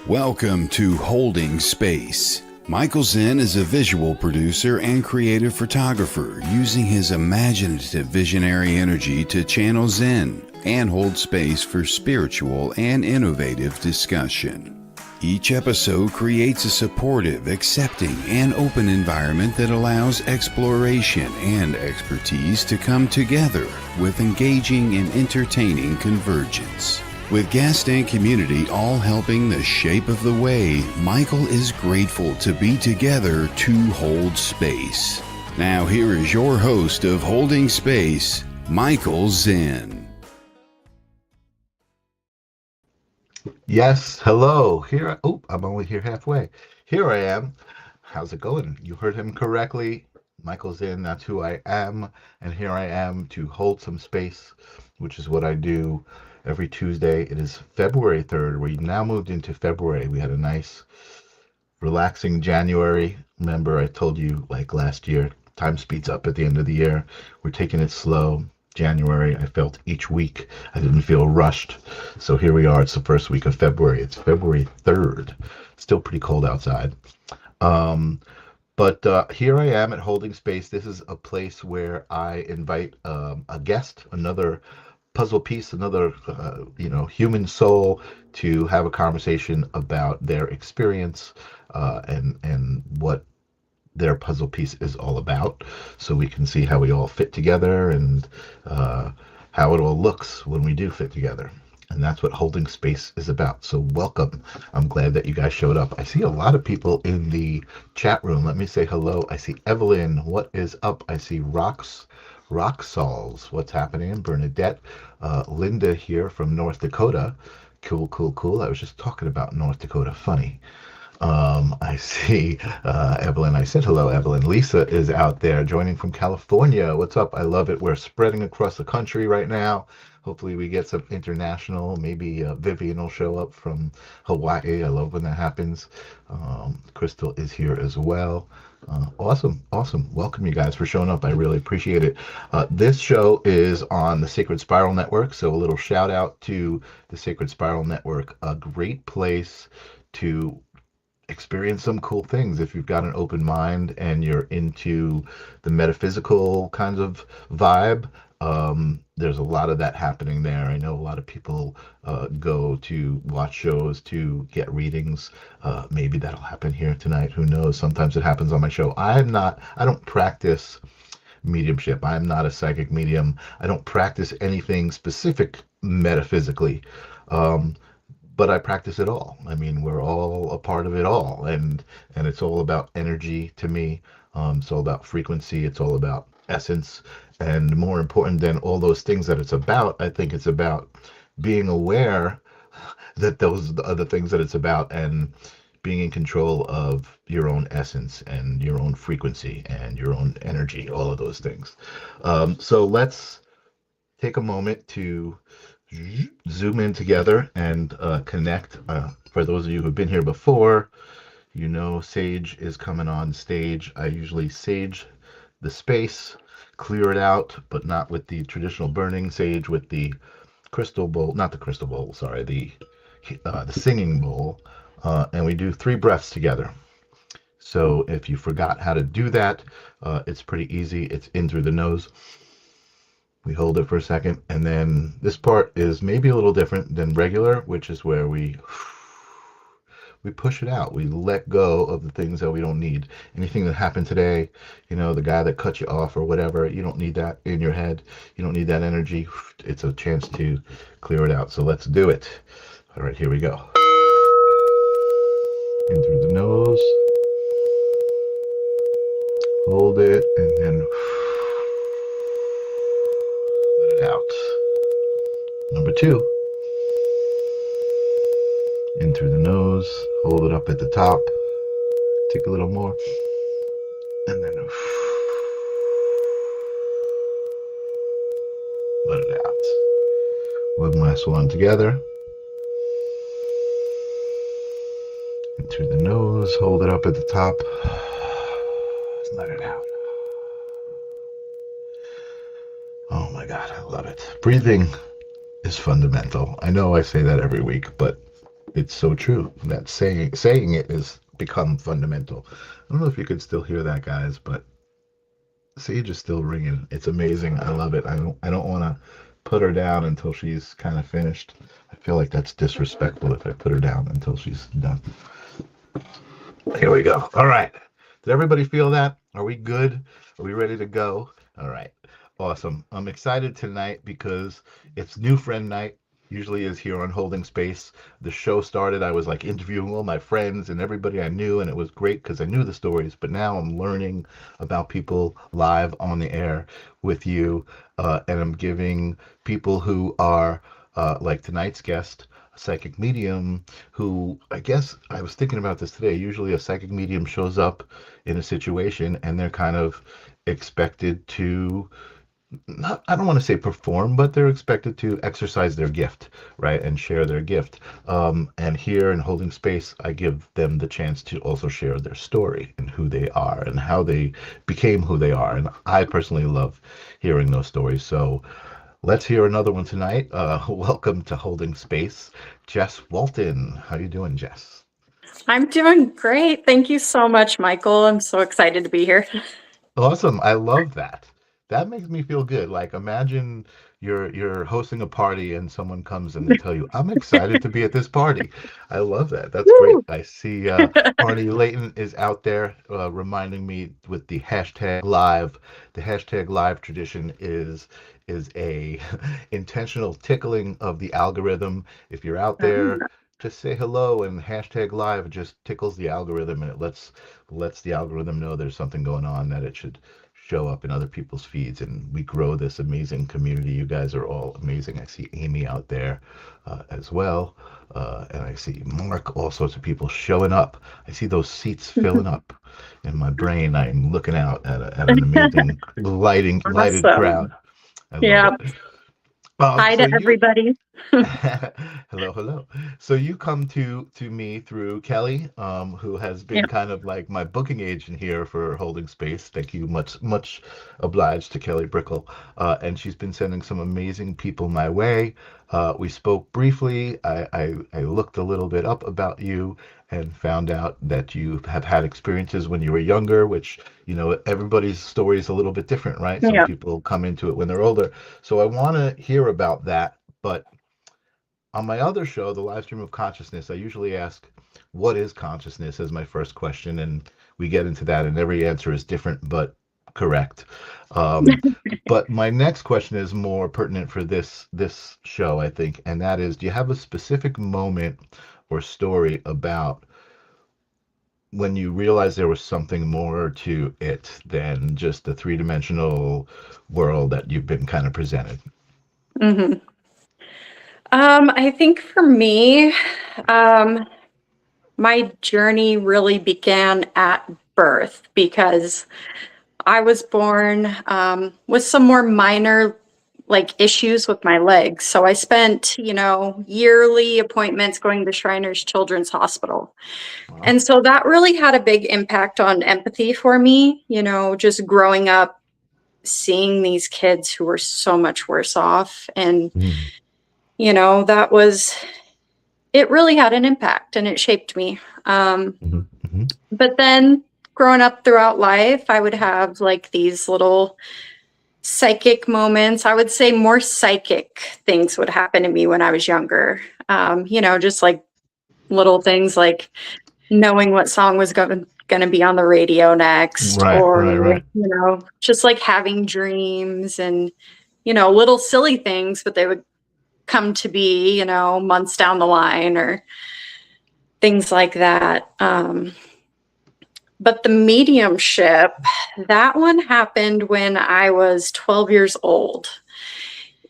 Welcome to Holding Space. Michael Zen is a visual producer and creative photographer using his imaginative visionary energy to channel Zen and hold space for spiritual and innovative discussion. Each episode creates a supportive, accepting, and open environment that allows exploration and expertise to come together with engaging and entertaining convergence. With guest and community all helping the shape of the way, Michael is grateful to be together to hold space. Now here is your host of Holding Space, Michael Zen. Yes, hello. I'm only here halfway. Here I am. How's it going? You heard him correctly. Michael's in, that's who I am. And here I am to hold some space, which is what I do every Tuesday. It is February 3rd. We now moved into February. We had a nice, relaxing January. Remember, I told you like last year, time speeds up at the end of the year. We're taking it slow. January, I felt each week. I didn't feel rushed. So here we are. It's the first week of February. It's February 3rd. It's still pretty cold outside. But here I am at Holding Space. This is a place where I invite a guest, another puzzle piece, another human soul, to have a conversation about their experience and what their puzzle piece is all about, so we can see how we all fit together and how it all looks when we do fit together. And that's what Holding Space is about. So welcome. I'm glad that you guys showed up. I see a lot of people in the chat room. Let me say hello. I see Evelyn. What is up? I see Roxals. What's happening? Bernadette. Linda here from North Dakota. Cool. I was just talking about North Dakota. Funny. I see Evelyn. I said hello, Evelyn. Lisa is out there joining from California. What's up? I love it. We're spreading across the country right now. Hopefully we get some international. Maybe Vivian will show up from Hawaii. I love when that happens. Crystal is here as well. Awesome. Welcome, you guys, for showing up. I really appreciate it. This show is on the Sacred Spiral Network, so a little shout out to the Sacred Spiral Network. A great place to experience some cool things if you've got an open mind and you're into the metaphysical kinds of vibe. There's a lot of that happening there. I know a lot of people go to watch shows to get readings. Maybe that'll happen here tonight. Who knows? Sometimes it happens on my show. I don't practice mediumship. I'm not a psychic medium. I don't practice anything specific metaphysically. But I practice it all. I mean, we're all a part of it all, and it's all about energy to me. It's all about frequency. It's all about essence, and more important than all those things that it's about, I think it's about being aware that those are the other things that it's about, and being in control of your own essence and your own frequency and your own energy. All of those things. So let's take a moment to zoom in together and connect. For those of you who've been here before, you know Sage is coming on stage. I usually sage the space, clear it out, but not with the traditional burning sage, with the crystal bowl, not the crystal bowl, sorry, the singing bowl, and we do 3 breaths together. So if you forgot how to do that, it's pretty easy. It's in through the nose. We hold it for a second, and then this part is maybe a little different than regular, which is where we push it out. We let go of the things that we don't need. Anything that happened today, the guy that cut you off or whatever, you don't need that in your head. You don't need that energy. It's a chance to clear it out. So let's do it. All right, here we go. In through the nose. Hold it, and then out. Number 2. In through the nose, hold it up at the top, take a little more, and then let it out. One last one together. In through the nose, hold it up at the top, let it out. Oh my God, I love it. Breathing is fundamental. I know I say that every week, but It's so true. That saying it has become fundamental. I don't know if you can still hear that, guys, but Sage is still ringing. It's amazing. I love it. I don't want to put her down until she's kind of finished. I feel like that's disrespectful if I put her down until she's done. Here we go. All right. Did everybody feel that? Are we good? Are we ready to go? All right. Awesome. I'm excited tonight because it's new friend night. Usually is here on Holding Space. The show started, I was like interviewing all my friends and everybody I knew, and it was great because I knew the stories. But now I'm learning about people live on the air with you, and I'm giving people who are like tonight's guest, a psychic medium, who I guess I was thinking about this today. Usually a psychic medium shows up in a situation and they're kind of expected to not, I don't want to say perform, but they're expected to exercise their gift, right, and share their gift. And here in Holding Space, I give them the chance to also share their story and who they are and how they became who they are. And I personally love hearing those stories. So let's hear another one tonight. Welcome to Holding Space, Jess Walton. How you doing, Jess? I'm doing great. Thank you so much, Michael. I'm so excited to be here. Awesome. I love that. That makes me feel good. Like imagine you're hosting a party and someone comes and they tell you, "I'm excited to be at this party." I love that. That's great. Woo! I see Arnie Layton is out there reminding me with the hashtag live. The hashtag live tradition is a intentional tickling of the algorithm. If you're out there, just say hello and hashtag live just tickles the algorithm and it lets the algorithm know there's something going on that it should show up in other people's feeds, and we grow this amazing community. You guys are all amazing. I see Amy out there as well, and I see Mark, all sorts of people showing up. I see those seats filling up in my brain. I'm looking out at an amazing lighted Awesome. crowd. I love Yeah. it. Hi So to you everybody. hello, hello. So you come to me through Kelly, who has Yeah. been kind of like my booking agent here for Holding Space. Thank you, much obliged to Kelly Brickle. And she's been sending some amazing people my way. We spoke briefly. I looked a little bit up about you and found out that you have had experiences when you were younger, which, you know, everybody's story is a little bit different, right? Some Yeah. people come into it when they're older. So I want to hear about that. But on my other show, the live stream of consciousness, I usually ask, "What is consciousness?" as my first question, and we get into that, and every answer is different but correct. Um, but my next question is more pertinent for this show, I think, and that is, do you have a specific moment or story about when you realized there was something more to it than just the three-dimensional world that you've been kind of presented? hmm I think for me, um, my journey really began at birth because I was born with some more minor like issues with my legs. So I spent, yearly appointments going to Shriners Children's Hospital. Wow. And so that really had a big impact on empathy for me, just growing up, seeing these kids who were so much worse off. And, Mm. that was, it really had an impact and it shaped me. Mhm, mhm. But then growing up throughout life, I would have like these little psychic moments. I would say more psychic things would happen to me when I was younger. Just like little things like knowing what song was going to be on the radio next, Right, or, right, right. just like having dreams and, little silly things, but they would come to be, months down the line or things like that. But the mediumship, that one happened when I was 12 years old.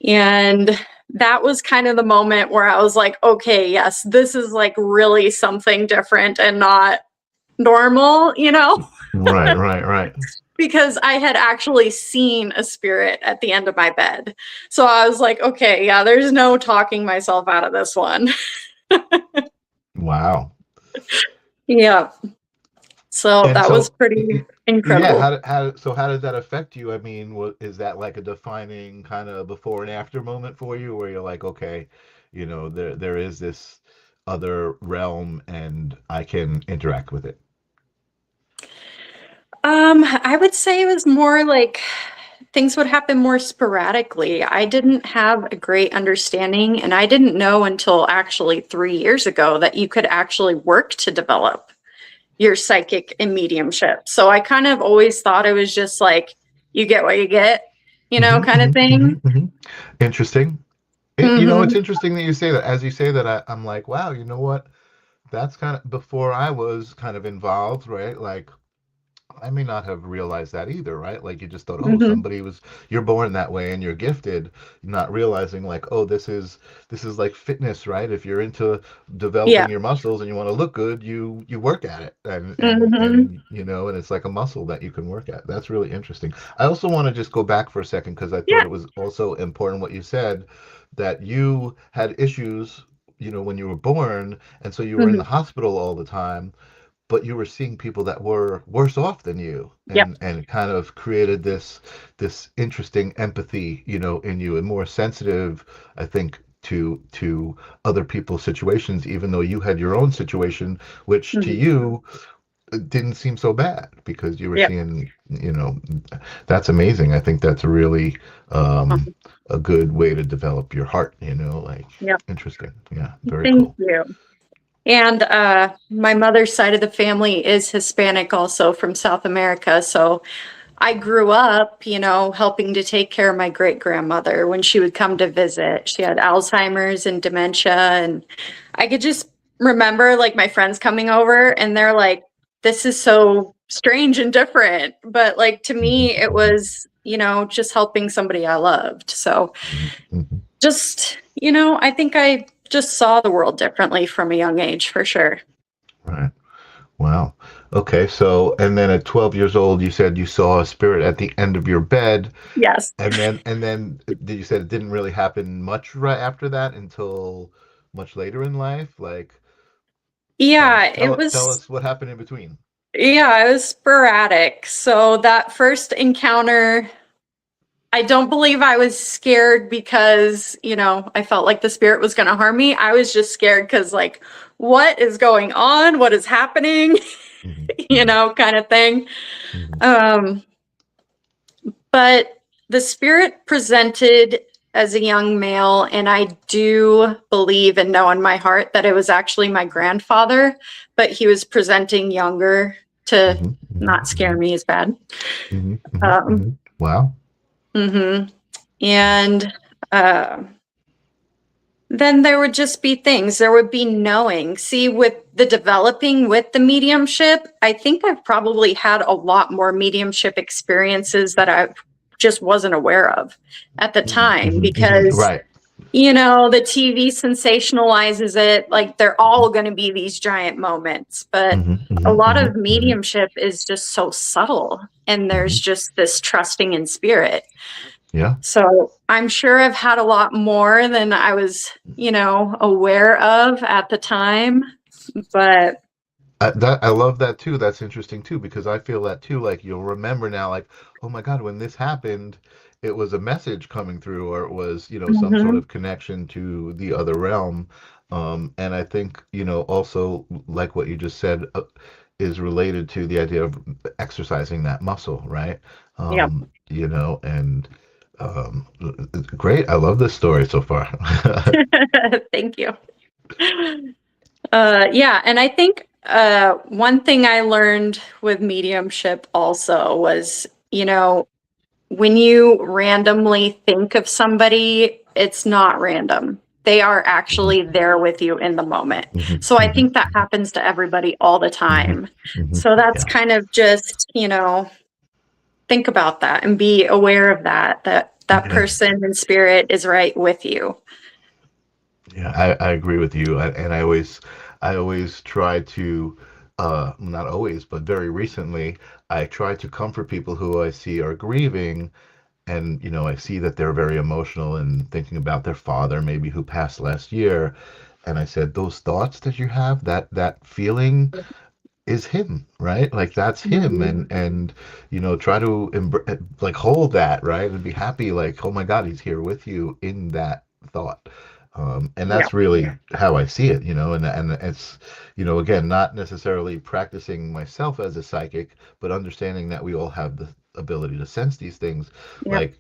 And that was kind of the moment where I was like, okay, yes, this is like really something different and not normal, Right, right, right. because I had actually seen a spirit at the end of my bed. So I was like, okay, yeah, there's no talking myself out of this one. Wow. Yeah. So And that was so, pretty yeah, incredible. how did that affect you? I mean, is that like a defining kind of before and after moment for you, where you're like, okay, there is this other realm and I can interact with it? I would say it was more like things would happen more sporadically. I didn't have a great understanding, and I didn't know until actually 3 years ago that you could actually work to develop your psychic and mediumship. So I kind of always thought it was just like you get what you get, kind of thing. Interesting. It's Hmm. interesting that you say that. As you say that, I'm like, wow, you know what? That's kind of before I was kind of involved, right? Like, I may not have realized that either, right? Like you just thought, oh, Hmm. you're born that way and you're gifted, not realizing like, oh, this is like fitness, right? If you're into Yeah. developing your muscles and you want to look good, you work at it, and Hmm. and it's like a muscle that you can work at. That's really interesting. I also want to just go back for a second because I thought Yeah. it was also important what you said, that you had issues, when you were born, and so you were in the Hmm. hospital all the time, but you were seeing people that were worse off than you, Yep. and it kind of created this interesting empathy, in you, and more sensitive, I think, to other people's situations, even though you had your own situation, which to Hmm. you didn't seem so bad because you were Yep. seeing, that's amazing. I think that's really um, a good way to develop your heart, like Yep. interesting. Yeah, very Thank cool. you. And my mother's side of the family is Hispanic, also from South America. So I grew up, helping to take care of my great grandmother when she would come to visit. She had Alzheimer's and dementia. And I could just remember like my friends coming over and they're like, this is so strange and different. But like to Mhm, me, it mhm, was, just helping somebody I loved. So mhm, mhm. just, I think I just saw the world differently from a young age for sure. Right. Wow. Okay. So, and then at 12 years old, you said you saw a spirit at the end of your bed, Yes. and then you said it didn't really happen much right after that until much later in life. Like, tell us, Yeah, tell it us, tell was us what happened in between. yeah, it was sporadic. So that first encounter, I don't believe I was scared because, I felt like the spirit was going to harm me. I was just scared cuz like what is going on? What is happening? Hmm, hmm, Kind of thing. hmm, Um But the spirit presented as a young male, and I do believe and know in my heart that it was actually my grandfather, but he was presenting younger to hmm, not scare hmm, me as bad. hmm, hmm, Um, hmm. Wow. mhm. And uh, then there would just be things, there would be knowing. See, with the developing with the mediumship, I think I've probably had a lot more mediumship experiences that I just wasn't aware of at the Hmm, time hmm, hmm. because, Right. the TV sensationalizes it like they're all going to be these giant moments. But Hmm, a hmm, lot hmm, of hmm, mediumship is just so subtle, and hmm. there's just this trusting in spirit. Yeah. So I'm sure I've had a lot more than I was, aware of at the time. But I love that too. That's interesting too, because I feel that too. Like you'll remember now, like, oh my God, when this happened, it was a message coming through, or it was, some sort mhm, of connection to the other realm. And I think, also like what you just said, is related to the idea of exercising that muscle, right? yeah, And great. I love this story so far. thank you. Yeah, and I think one thing I learned with mediumship also was, when you randomly think of somebody, it's not random. They are Mhm, actually there with you in the moment. mhm, So I mhm, think that happens to everybody all the mhm, time. mhm. So that's Yeah. kind of just, think about that and be aware of that Yeah. person in spirit is right with you. Yeah, I agree with you. And I always try to, not always, but very recently, I try to comfort people who I see are grieving. And, I see that they're very emotional and thinking about their father, maybe who passed last year. And I said, those thoughts that you have, that feeling is him, right? Like that's him. Mhm. And try to like hold that, right? And be happy, like, oh my God, he's here with you in that thought. And Yeah. that's really how I see it, and it's, again, not necessarily practicing myself as a psychic, but understanding that we all have the ability to sense these things. Yeah. Like,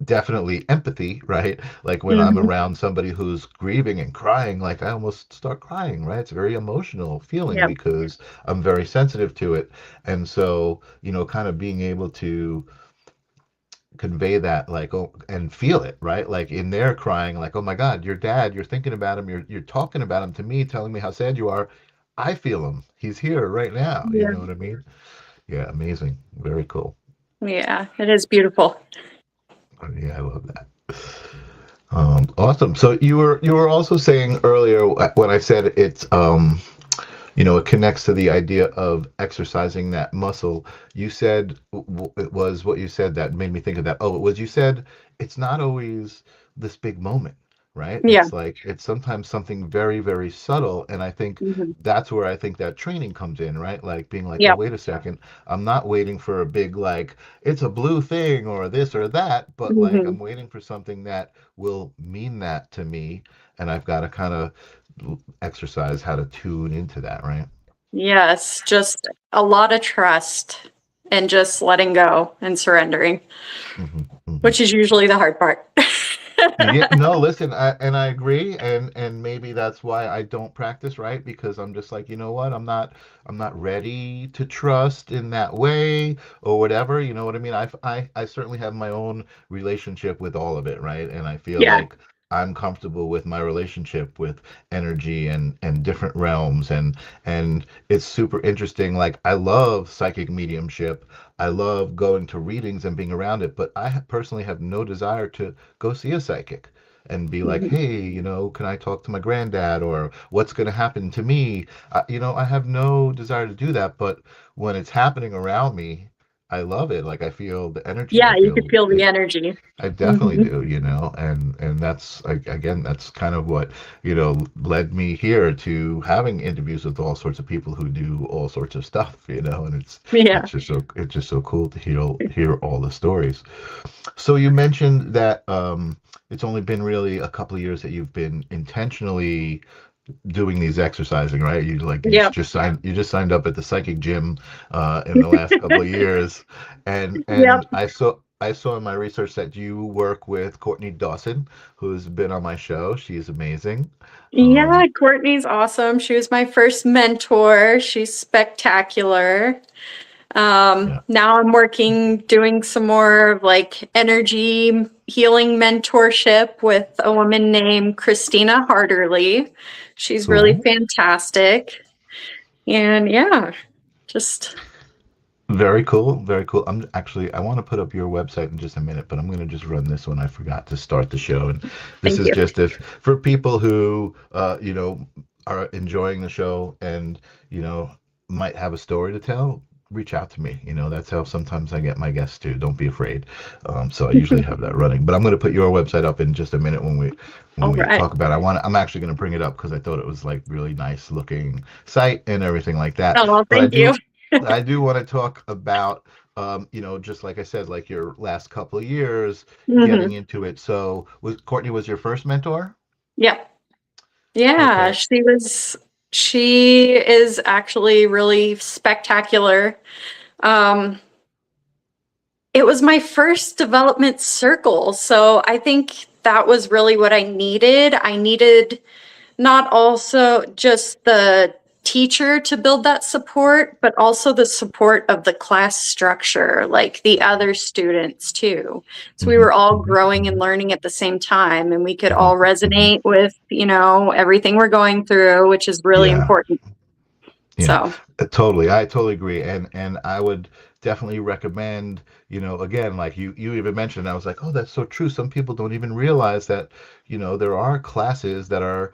definitely empathy, right? Like when I'm Hmm. around somebody who's grieving and crying, like I almost start crying, right? It's a very emotional feeling Yeah. because I'm very sensitive to it. And so, kind of being able to convey that, like, oh, and feel it, right? Like in there crying, like, oh my God, your dad, you're thinking about him, you're talking about him to me, telling me how sad you are. I feel him. He's here right now. You Yeah. know what I mean? Yeah, amazing. Very cool. Yeah. It is beautiful. Yeah, I love that. Awesome. So you were also saying earlier, when I said it's it connects to the idea of exercising that muscle. You said, it was what you said that made me think of that. Oh, it was, you said it's not always this big moment, right? Yeah. It's like it's sometimes something very, very subtle, and I think Hmm. that's where I think that training comes in, right? Like being like, oh, Yeah. wait a second, I'm not waiting for a big, like, it's a blue thing or this or that, but like Hmm. I'm waiting for something that will mean that to me, and I've got to kind of exercise how to tune into that, right? Yes. Just a lot of trust and just letting go and surrendering, Hmm. Hmm. which is usually the hard part. Yeah, no, listen, I agree, and maybe that's why I don't practice, right? Because I'm just like, you know what? I'm not ready to trust in that way or whatever. You know what I mean? I certainly have my own relationship with all of it, right? And I feel Yeah. like I'm comfortable with my relationship with energy and different realms, and it's super interesting. Like I love psychic mediumship. I love going to readings and being around it, but personally have no desire to go see a psychic and be like, Mhm. hey, can I talk to my granddad, or what's going to happen to me? I have no desire to do that, but when it's happening around me, I love it. Like I feel the energy. Yeah, I you could feel feel the it. energy. I definitely Hmm. do, and that's again, that's kind of what, led me here to having interviews with all sorts of people who do all sorts of stuff, and it's Yeah. it's just so it's just so cool to hear all the stories. So you mentioned that it's only been really a couple of years that you've been intentionally doing these exercising, right? You Yeah. just signed up at the psychic gym in the last couple of years, and Yep. I saw in my research that you work with Courtney Dawson, who's been on my show. She's amazing. Yeah, Courtney's awesome. She was my first mentor. She's spectacular. Yeah, Now I'm doing some more of like energy healing mentorship with a woman named Christina Harderly. She's really cool. fantastic. And yeah, just Very cool, very cool. I want to put up your website in just a minute, but I'm going to just run this one. I forgot to start the show, and this thank is you. just if for people who are enjoying the show and you know might have a story to tell. Reach out to me. That's how sometimes I get my guests too. Don't be afraid. So I usually have that running, but I'm going to put your website up in just a minute when we when All we right. talk about it. I'm actually going to bring it up because I thought it was like really nice looking site and everything like that. Oh, well, But I thank you. do I do want to talk about, just like I said, like your last couple of years Hmm. getting into it. So, Courtney was your first mentor? Yeah. Yeah, Okay. she is actually really spectacular. Um, it was my first development circle, so I think that was really what I needed. I needed not also just the teacher to build that support, but also the support of the class structure, like the other students too. So we Hmm. were all Hmm. growing and Hmm. learning at the same time, and we could Hmm. all Hmm. resonate with, everything we're going through, which is really Yeah. important. Yeah, So, totally. I totally agree, and I would definitely recommend. Again, like you even mentioned, I was like, oh, that's so true. Some people don't even realize that, there are classes that are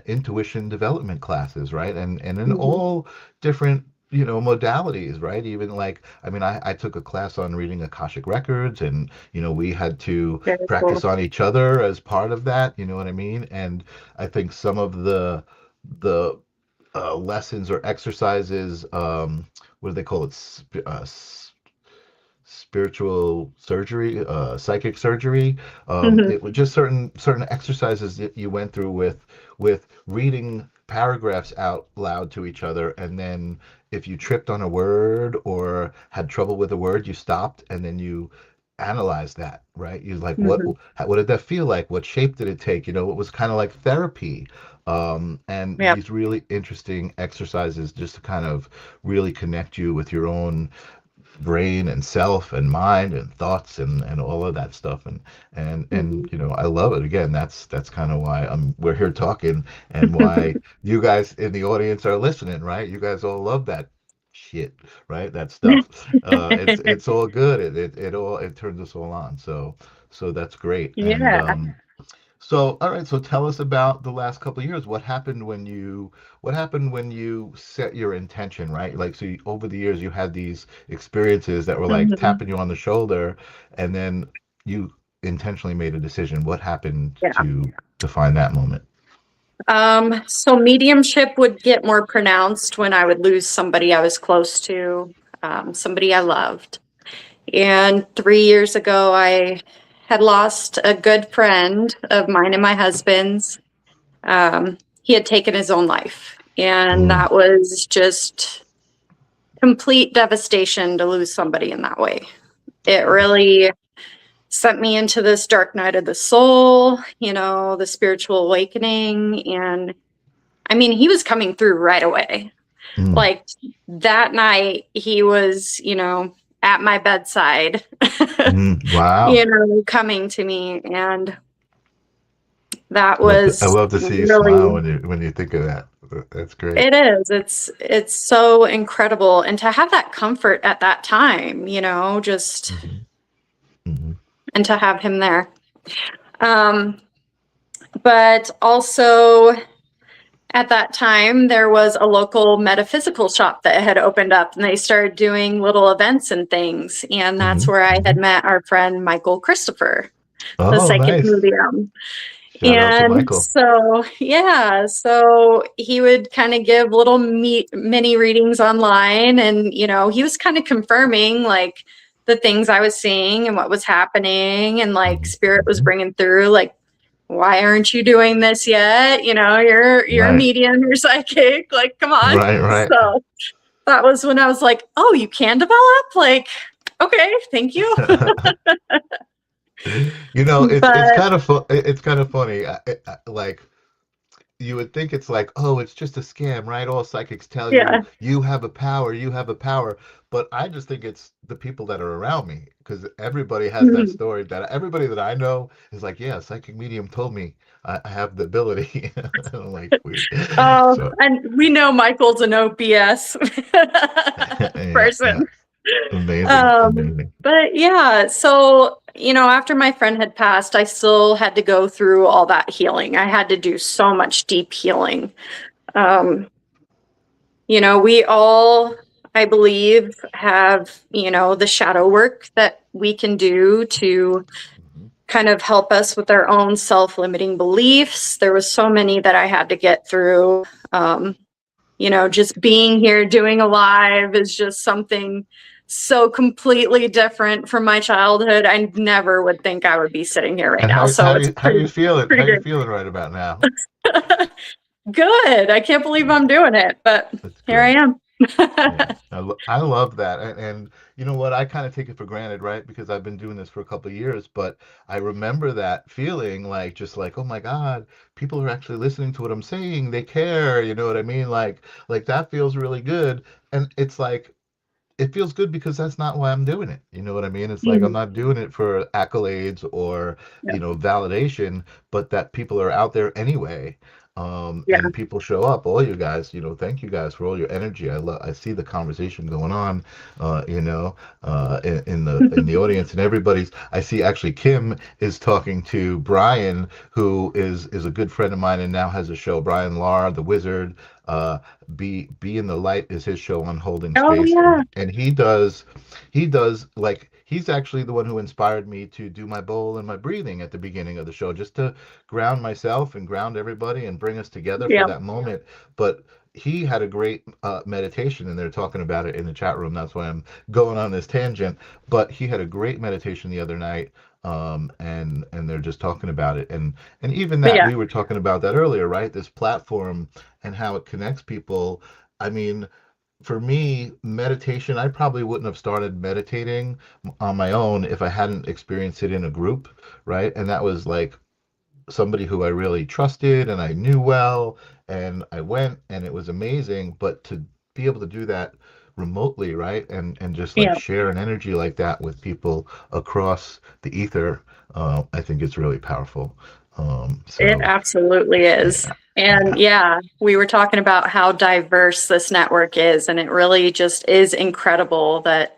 intuition development classes, right? And in mhm, all different, modalities, right? Even like, I mean, I took a class on reading Akashic records, and we had to very practice cool. on each other as part of that. You know what I mean? And I think some of the lessons or exercises. What do they call it? spiritual surgery, psychic surgery. Mhm. It was just certain exercises that you went through with reading paragraphs out loud to each other, and then if you tripped on a word or had trouble with a word, you stopped and then you analyzed that, right? You like, Mhm. what did that feel like? What shape did it take? It was kind of like therapy. And Yep. these really interesting exercises just to kind of really connect you with your own brain and self and mind and thoughts and all of that stuff, and Mhm. I love it. Again, that's kind of why we're here talking, and why you guys in the audience are listening, right? You guys all love that shit, right? That stuff. It's all good. It turns us all on. So that's great. And Yeah. so, all right. So, tell us about the last couple of years. What happened when you set your intention, right? Like, so over the years, you had these experiences that were like Mhm. tapping you on the shoulder, and then you intentionally made a decision. What happened Yeah. to find that moment? So mediumship would get more pronounced when I would lose somebody I was close to, somebody I loved. And 3 years ago, I had lost a good friend of mine and my husband's. He had taken his own life, and Mm, that was just complete devastation to lose somebody in that way. It really sent me into this dark night of the soul, the spiritual awakening. And I mean, he was coming through right away. mm, Like that night, he was, at my bedside, wow. coming to me. And that I was love to see you smile really, when you think of that. That's great. it is. It's so incredible. And to have that comfort at that time, just, Hmm. Hmm. and to have him there. Um, but also, at that time, there was a local metaphysical shop that had opened up, and they started doing little events and things. And that's Hmm. where I Hmm. had met our friend Michael Christopher, the Oh, psychic nice. medium. Shout out to And Michael. so, yeah, so he would kind of give little mini readings online. And, he was kind of confirming like the things I was seeing and what was happening. And like Hmm. spirit was Hmm. bringing through, like, why aren't you doing this yet? You're a Right. medium, you're psychic, like, come on. Right. Right. So that was when I was like, oh, you can develop? Like, okay, thank you. It's But kind of it's kind of funny. Like, you would think it's like, oh, it's just a scam, right? All psychics tell you yeah. you have a power, you have a power. But I just think it's the people that are around me, because everybody has that Mhm. story, that everybody that I know is like, yeah, psychic medium told me I have the ability. And I'm like, weird. Oh, So and we know Michael's an OPS yeah, yeah, person. amazing, amazing. But yeah, so, after my friend had passed, I still had to go through all that healing. I had to do so much deep healing. Um, we all, I believe, have, the shadow work that we can do to Mhm. kind of help us with our own self-limiting beliefs. There was so many that I had to get through. Just being here doing a live is just something so completely different from my childhood. I never would think I would be sitting here right And now. So it's how you feeling? How pretty you great. feeling right about now? Good. I can't believe I'm doing it, but That's here I great. am. Yeah, I love that, and you know what? I kind of take it for granted, right? Because I've been doing this for a couple of years, but I remember that feeling, like, just like, oh my God, people are actually listening to what I'm saying. They care. You know what I mean? Like that feels really good, and it's like it feels good because that's not why I'm doing it. You know what I mean? It's like I'm Mhm. not doing it for accolades or, Yeah. validation, but that people are out there anyway. Yeah. And people show up, all you guys, thank you guys for all your energy. I see the conversation going on, in the audience, and I see actually Kim is talking to Brian, who is a good friend of mine and now has a show, Brian Lar, the Wizard. Uh, be in the Light is his show on Holding Oh Space, yeah. and he does like he's actually the one who inspired me to do my bowl and my breathing at the beginning of the show, just to ground myself and ground everybody and bring us together for Yeah. that moment. But he had a great meditation, and they're talking about it in the chat room. That's why I'm going on this tangent. But he had a great meditation the other night, and they're just talking about it, and even that Yeah. we were talking about that earlier, right? This platform and how it connects people. I mean, for me, meditation, I probably wouldn't have started meditating on my own if I hadn't experienced it in a group, right? And that was like somebody who I really trusted and I knew well, and I went and it was amazing. But to be able to do that remotely, right, and just like Yeah. share an energy like that with people across the ether, I think it's really powerful. It So absolutely is. yeah, And yeah. yeah, we were talking about how diverse this network is, and it really just is incredible that,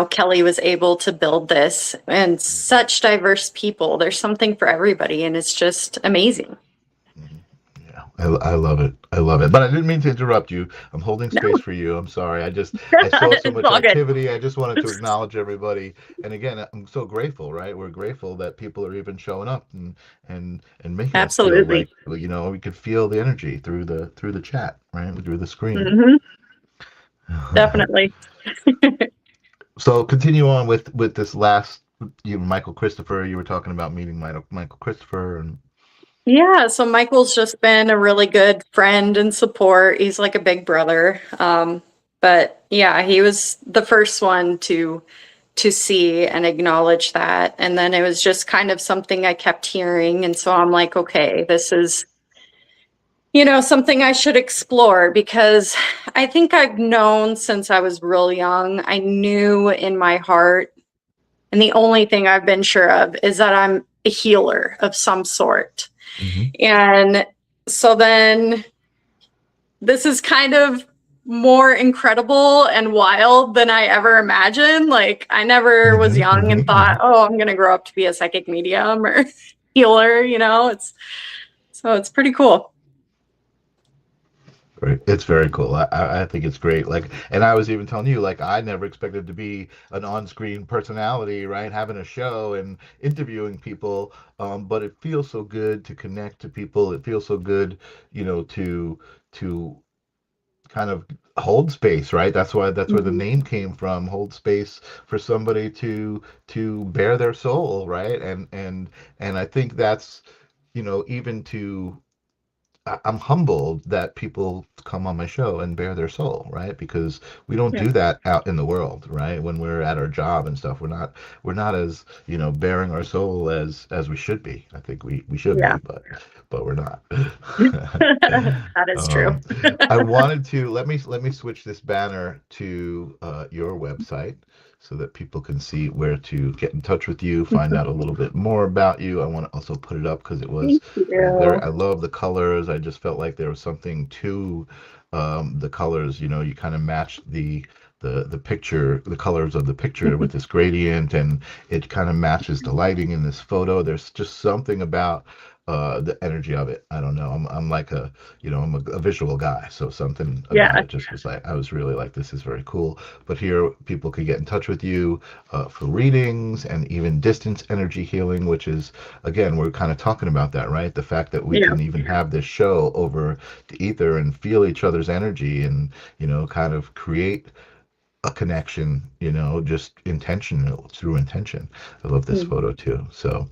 Kelly was able to build this and such diverse people. There's something for everybody, and it's just amazing. Mhm. Yeah, I love it. I love it. But I didn't mean to interrupt you. I'm holding No, space for you. I'm sorry. I saw so it's much all good. activity. I just wanted to acknowledge everybody. And again, I'm so grateful, right? We're grateful that people are even showing up and making us feel Absolutely. like, well, we could feel the energy through the chat, right? Through the screen. Hmm. Definitely. So continue on with this last, Michael Christopher. You were talking about meeting Michael Christopher, and Yeah, so Michael's just been a really good friend and support. He's like a big brother. But yeah, he was the first one to see and acknowledge that. And then it was just kind of something I kept hearing. And so I'm like, okay, this is, something I should explore, because I think I've known since I was real young. I knew in my heart, and the only thing I've been sure of is that I'm a healer of some sort. hmm And so then this is kind of more incredible and wild than I ever imagined. Like, I never was hmm young and thought, oh, I'm going to grow up to be a psychic medium or healer, it's pretty cool. Right. It's very cool. I think it's great. Like, and I was even telling you, like, I never expected to be an on-screen personality, right? Having a show and interviewing people. But it feels so good to connect to people. It feels so good, to kind of hold space, right? That's where the Mhm. name came from. Hold space for somebody to bare their soul, right? And I think that's, even to I'm humbled that people come on my show and bare their soul, right? Because we don't Yeah. do that out in the world, right? When we're at our job and stuff, we're not as, bearing our soul as we should be. I think we should Yeah. be, but we're not. That is true. um, I wanted to let me switch this banner to your website so that people can see where to get in touch with you, find out a little bit more about you. I want to also put it up because Thank it was very, you. I love the colors. I just felt like there was something to the colors. You kind of matched the picture, the colors of the picture with this gradient, and it kind of matches the lighting in this photo. There's just something about the energy of it. I don't know. I'm like I'm a visual guy, so something about Yeah. it just was like, I was really like, this is very cool. But here people could get in touch with you for readings and even distance energy healing, which is, again, we're kind of talking about that, right? The fact that we Yeah. can even have this show over the ether and feel each other's energy, and kind of create a connection, just intentional through intention. I love this Mm. photo too. So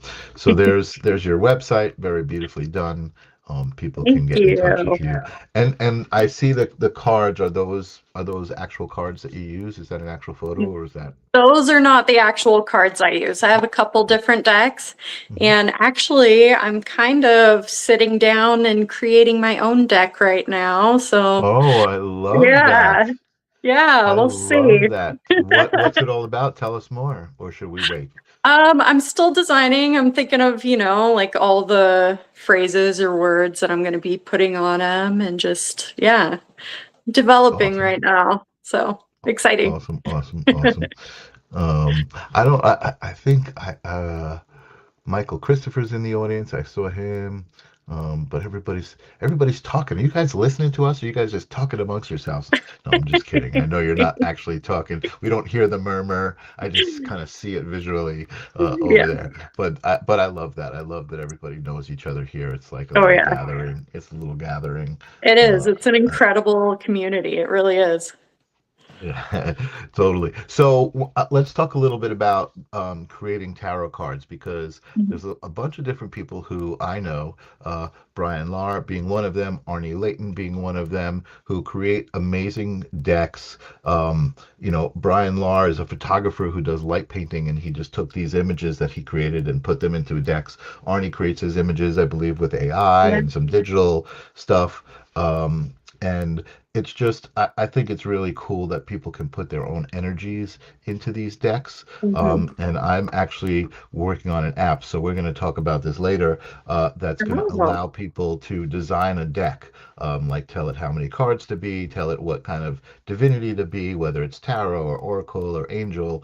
there's your website, very beautifully done. People Thank can get in touch you. with you. And I see the cards. Are those actual cards that you use? Is that an actual photo, or is that? Those are not the actual cards I use. I have a couple different decks, Mhm. and actually, I'm kind of sitting down and creating my own deck right now. So, Oh, I love yeah, that. yeah, I we'll love see. that. What's it all about? Tell us more, or should we wait? I'm still designing. I'm thinking of, like all the phrases or words that I'm going to be putting on them, and just, yeah, developing Awesome. right now. So exciting. Awesome, awesome, awesome. I don't. I think Michael Christopher's in the audience. I saw him. But everybody's talking. Are you guys listening to us? Or are you guys just talking amongst yourselves? No, I'm just kidding. I know you're not actually talking. We don't hear the murmur. I just kind of see it visually over Yeah. there. But I love that. I love that everybody knows each other here. It's like a Oh, little yeah. gathering. It's a little gathering. It is. Uh, It's an incredible community. It really is. Yeah, totally. So let's talk a little bit about creating tarot cards because Mhm. there's a bunch of different people who I know, Brian Lahr being one of them, Arnie Layton being one of them, who create amazing decks. Brian Lahr is a photographer who does light painting, and he just took these images that he created and put them into decks. Arnie creates his images, I believe, with AI Yeah. and some digital stuff. And it's just I think it's really cool that people can put their own energies into these decks. Mhm. And I'm actually working on an app, so we're going to talk about this later. That's going to Oh, allow people to design a deck, like tell it how many cards to be, tell it what kind of divinity to be, whether it's tarot or oracle or angel,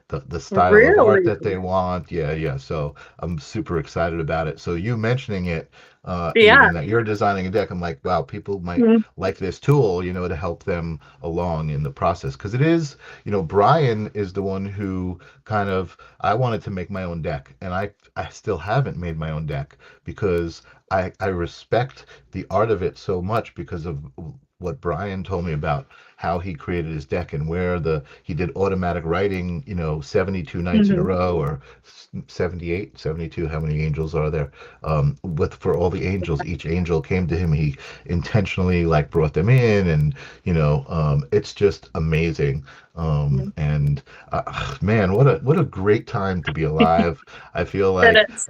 the style of art really? that they want. Yeah, yeah. So I'm super excited about it. So you mentioning it, Yeah. even that you're designing a deck, I'm like, wow, people might Mhm. like this tool, to help them along in the process. Because it is, Brian is the one who kind of, I wanted to make my own deck, and I still haven't made my own deck because I respect the art of it so much because of what Brian told me about how he created his deck and where he did automatic writing, 72 nights in a Mhm. row or 78, 72. How many angels are there? With for all the angels, each angel came to him. He intentionally like brought them in, and it's just amazing. Mhm. And Man, what a great time to be alive. I feel It like is.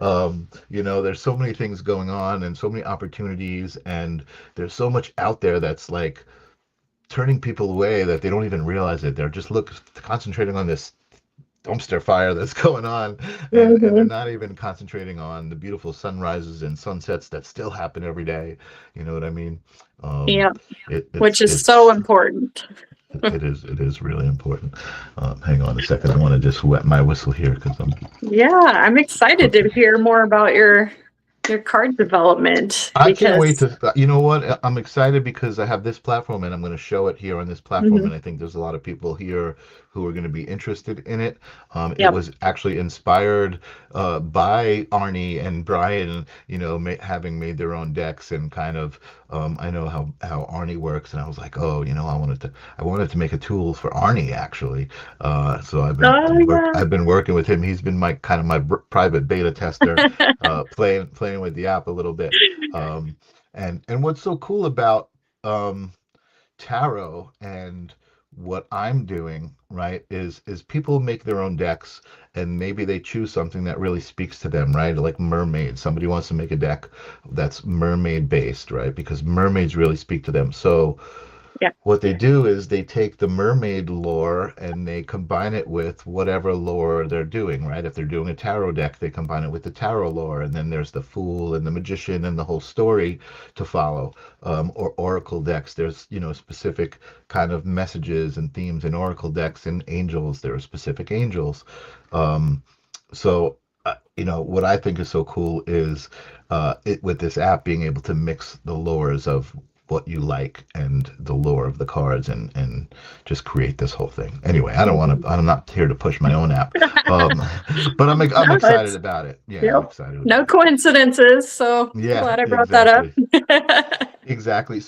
there's so many things going on and so many opportunities, and there's so much out there that's like turning people away that they don't even realize it. They're just concentrating on this dumpster fire that's going on, and they're Mhm. not even concentrating on the beautiful sunrises and sunsets that still happen every day. You know what I mean? um Yeah. it, Which it's is so it's important. it is really important. Hang on a second, I want to just wet my whistle here because I'm Yeah, I'm excited to cooking. hear more about your card development I can't wait because to, you know what? I'm excited because I have this platform and I'm going to show it here on this platform. Mhm. And I think there's a lot of people here who are going to be interested in it. It Yep. was actually inspired by Arnie and Brian, having made their own decks and kind of, I know how Arnie works. And I was like, oh, I wanted to make a tool for Arnie actually. So Oh, yeah. I've been working with him. He's been my kind of my private beta tester, playing with the app a little bit. And what's so cool about um, tarot and what I'm doing, right, is people make their own decks and maybe they choose something that really speaks to them, right? Like mermaid. Somebody wants to make a deck that's mermaid based, right? Because mermaids really speak to them. So Yeah. what they do is they take the mermaid lore and they combine it with whatever lore they're doing, right? If they're doing a tarot deck, they combine it with the tarot lore, and then there's the fool and the magician and the whole story to follow. Or oracle decks, there's specific kind of messages and themes in oracle decks, and angels, there are specific angels. Um, so what I think is so cool is with this app being able to mix the lores of what you like and the lore of the cards and just create this whole thing. Anyway, I don't want Mhm. to. I'm not here to push my own app, um, but I'm No, excited it's about it. Yeah, I'm yep. excited No about it. coincidences, so I'm Yeah, glad I brought that exactly, up. exactly.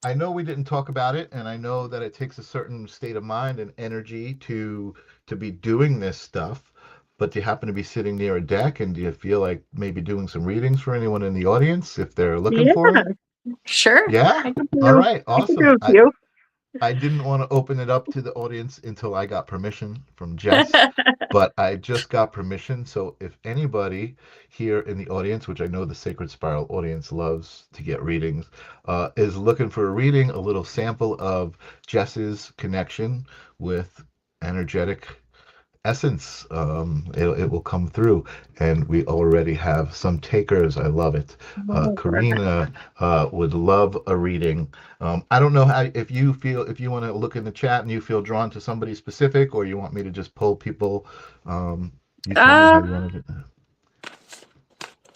I know we didn't talk about it, and I know that it takes a certain state of mind and energy to be doing this stuff. But do you happen to be sitting near a deck, and do you feel like maybe doing some readings for anyone in the audience if they're looking Yeah, for it? sure. Yeah. I can All do right. I can do Awesome. a few. I didn't want to open it up to the audience until I got permission from Jess, but I just got permission. So if anybody here in the audience, which I know the Sacred Spiral audience loves to get readings, is looking for a reading, a little sample of Jess's connection with energetic essence, it will come through, and we already have some takers. I love it. Oh, perfect. Karina would love a reading. I don't know how, if you want to look in the chat and you feel drawn to somebody specific, or you want me to just pull people. You tell me how Uh, you want to do that.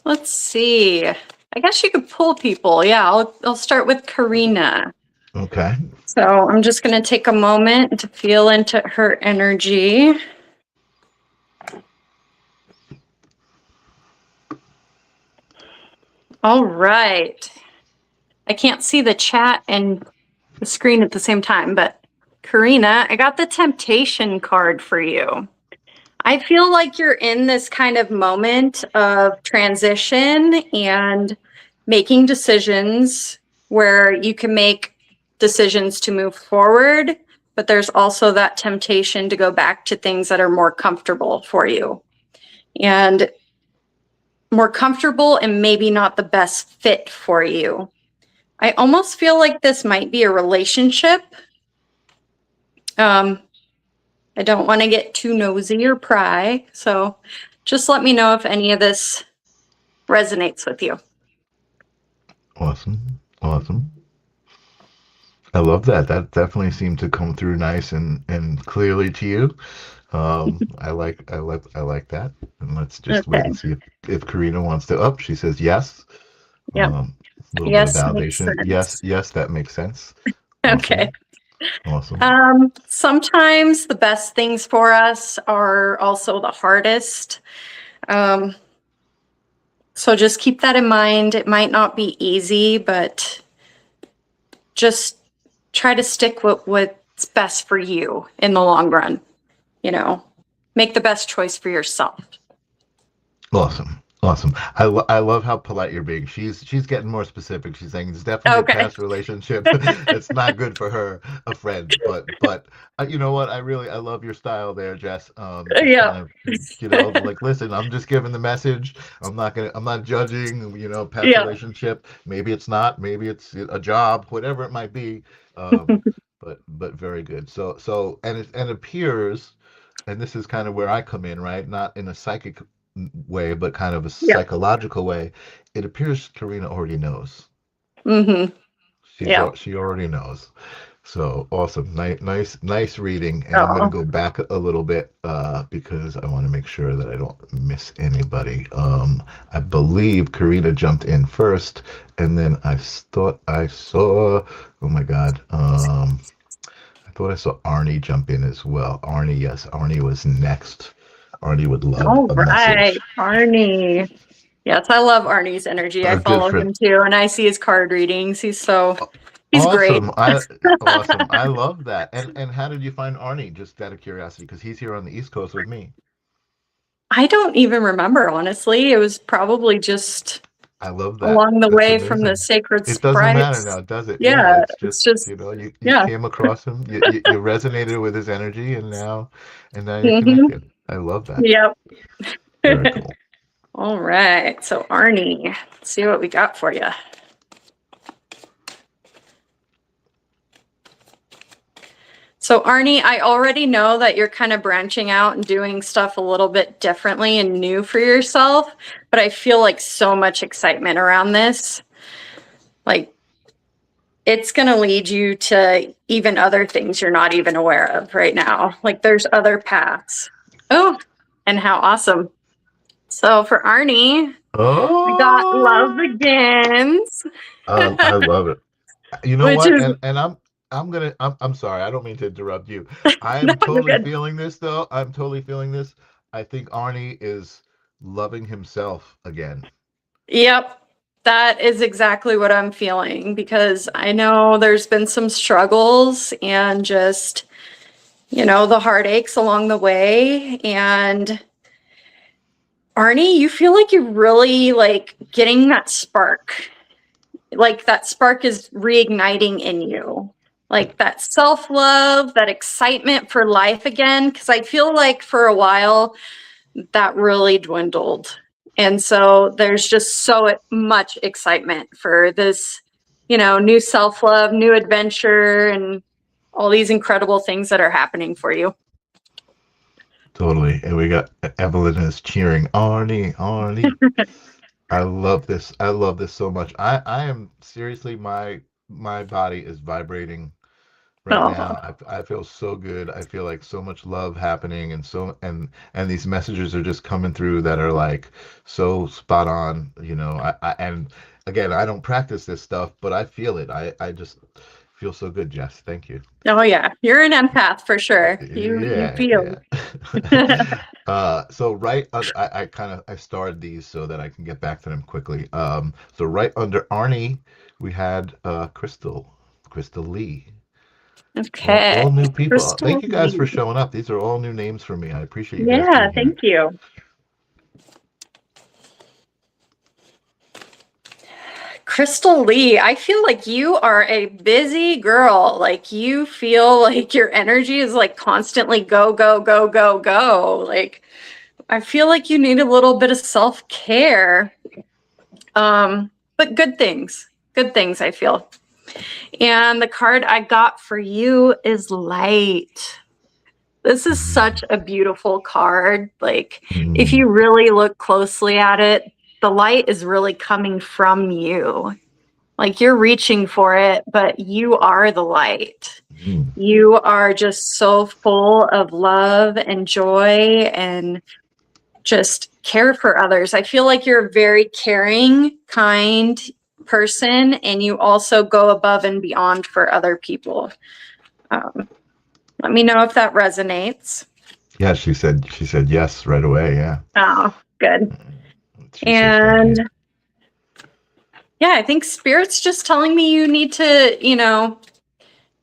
Let's see. I guess you could pull people. Yeah, I'll start with Karina. Okay. So I'm just going to take a moment to feel into her energy. All right. I can't see the chat and the screen at the same time, but Karina, I got the temptation card for you. I feel like you're in this kind of moment of transition and making decisions where you can make decisions to move forward, but there's also that temptation to go back to things that are more comfortable for you. And more comfortable and maybe not the best fit for you. I almost feel like this might be a relationship. I don't want to get too nosy or pry, so just let me know if any of this resonates with you. Awesome. Awesome. I love that. That definitely seemed to come through nice and clearly to you. I like that. And let's just wait and see if Karina wants to up. She says yes. Yep. A little Yes, bit of makes validation. sense. Yes, that makes sense. Awesome. Okay. Awesome. Sometimes the best things for us are also the hardest. So just keep that in mind. It might not be easy, but just try to stick with what's best for you in the long run. You know, make the best choice for yourself. Awesome. Awesome. I love how polite you're being. She's getting more specific. She's saying it's definitely a past relationship. It's not good for her, a friend. But you know what? I love your style there, Jess. Yeah. Kind of, like, listen, I'm just giving the message. I'm not judging. Past relationship. Maybe it's not. Maybe it's a job. Whatever it might be. But very good. So and it appears, and this is kind of where I come in, right? Not in a psychic way, but kind of a psychological way. It appears Karina already knows. Mm-hmm. She already knows. So awesome. Nice reading. And I'm going to go back a little bit because I want to make sure that I don't miss anybody. I believe Karina jumped in first, and then I thought I saw, oh my God, I thought I saw Arnie jump in as well. Arnie, yes, Arnie was next. Arnie would love a message. Arnie. Yes, I love Arnie's energy. I follow him too, and I see his card readings. He's awesome. Great. Awesome. I love that. And how did you find Arnie? Just out of curiosity, because he's here on the East Coast with me. I don't even remember, honestly. It was probably just I love that. Along the way from the sacred sprites. It doesn't matter now, does it? Yeah, it's just you came across him, you resonated with his energy, and now you're connected. I love that. Yep. Very cool. All right. So Arnie, let's see what we got for you. So Arnie, I already know that you're kind of branching out and doing stuff a little bit differently and new for yourself, but I feel like so much excitement around this. Like, it's going to lead you to even other things you're not even aware of right now. Like, there's other paths. Oh, and how awesome. So for Arnie, we got Love Begins. I love it. You know what? And I'm sorry, I don't mean to interrupt you. I'm totally feeling this though. I'm totally feeling this. I think Arnie is loving himself again. Yep. That is exactly what I'm feeling, because I know there's been some struggles and just, the heartaches along the way. And Arnie, you feel like you're really getting that spark. Like that spark is reigniting in you. Like that self-love, that excitement for life again. Because I feel like for a while that really dwindled. And so there's just so much excitement for this, new self-love, new adventure, and all these incredible things that are happening for you. Totally. And we got Evelyn is cheering, Arnie. I love this. I love this so much. I am seriously, my body is vibrating right Oh, now. I feel so good. I feel like so much love happening, and and these messages are just coming through that are like so spot on. And again, I don't practice this stuff, but I feel it. I just feel so good, Jess. Thank you. oh yeah, you're an empath for sure. You Yeah, feel. yeah. So I kind of I started these so that I can get back to them quickly. So right under Arnie, we had Crystal Lee. Okay, All new people. Crystal Thank you guys for Lee. showing up. These are all new names for me. I appreciate you guys Yeah, being here. thank you. Crystal Lee, I feel like you are a busy girl. Like you feel like your energy is like constantly go, go, go, go, go. Like I feel like you need a little bit of self-care. But good things. Good things, I feel. And the card I got for you is light. This is such a beautiful card. Like, if Mm, you really look closely at it, the light is really coming from you. Like, you're reaching for it, but you are the light. mm. You are just so full of love and joy and just care for others. I feel like you're a very caring, kind person, and you also go above and beyond for other people. Um, Let me know if that resonates. Yeah, she said yes right away. Yeah. Oh, good. She said thank And you. yeah, I think spirit's just telling me you need to,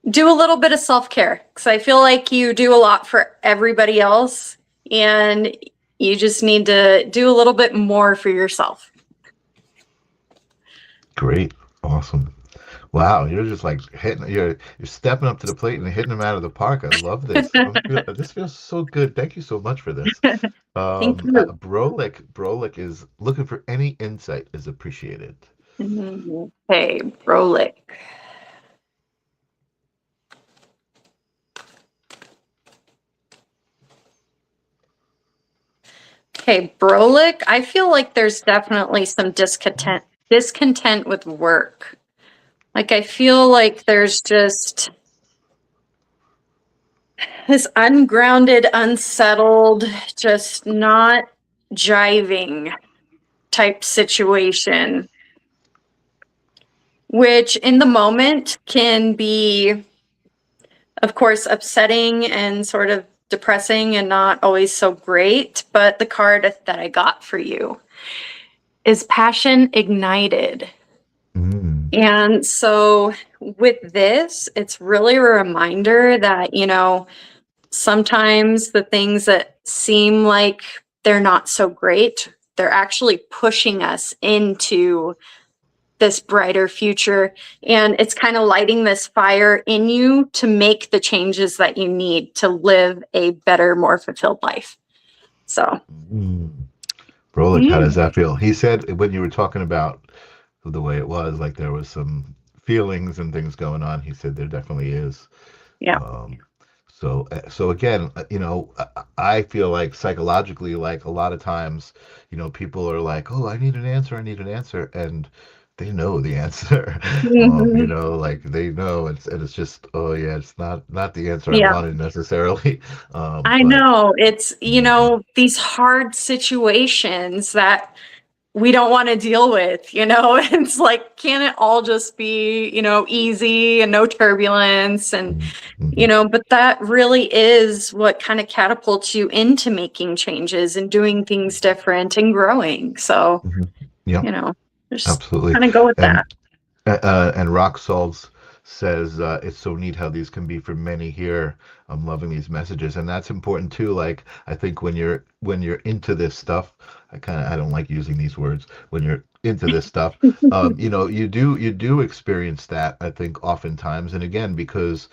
do a little bit of self-care because I feel like you do a lot for everybody else and you just need to do a little bit more for yourself. Great. Awesome. Wow, you're just like you're stepping up to the plate and hitting them out of the park. I love this. This feels so good. Thank you so much for this. Thank you. Brolic is looking for any insight is appreciated. Okay, Brolic. Okay, Brolic, I feel like there's definitely some discontent with work. Like I feel like there's just this ungrounded, unsettled, just not jiving type situation, which in the moment can be, of course, upsetting and sort of depressing and not always so great. But the card that I got for you is Passion Ignited. Mm, And so with this, it's really a reminder that, sometimes the things that seem like they're not so great, they're actually pushing us into this brighter future. And it's kind of lighting this fire in you to make the changes that you need to live a better, more fulfilled life. So, mm. Brolic, how yeah. does that feel? He said when you were talking about the way it was, like there was some feelings and things going on. He said there definitely is. Yeah. Um, so again, I feel like psychologically, like a lot of times, people are like, "Oh, I need an answer. I need an answer," and they know the answer. Mhm. Like they know, and it's just, oh yeah, it's not the answer I Yeah. wanted necessarily. I But know it's, mm, these hard situations that we don't want to deal with, it's like, can it all just be, easy and no turbulence? And, mm, mhm, but that really is what kind of catapults you into making changes and doing things different and growing. So, mhm. Yeah, just absolutely. kind of go with And that. and Rock Salts says it's so neat how these can be for many here. I'm loving these messages, and that's important too. Like I think when you're into this stuff, I don't like using these words. When you're into this stuff, you do experience that. I think oftentimes, and again because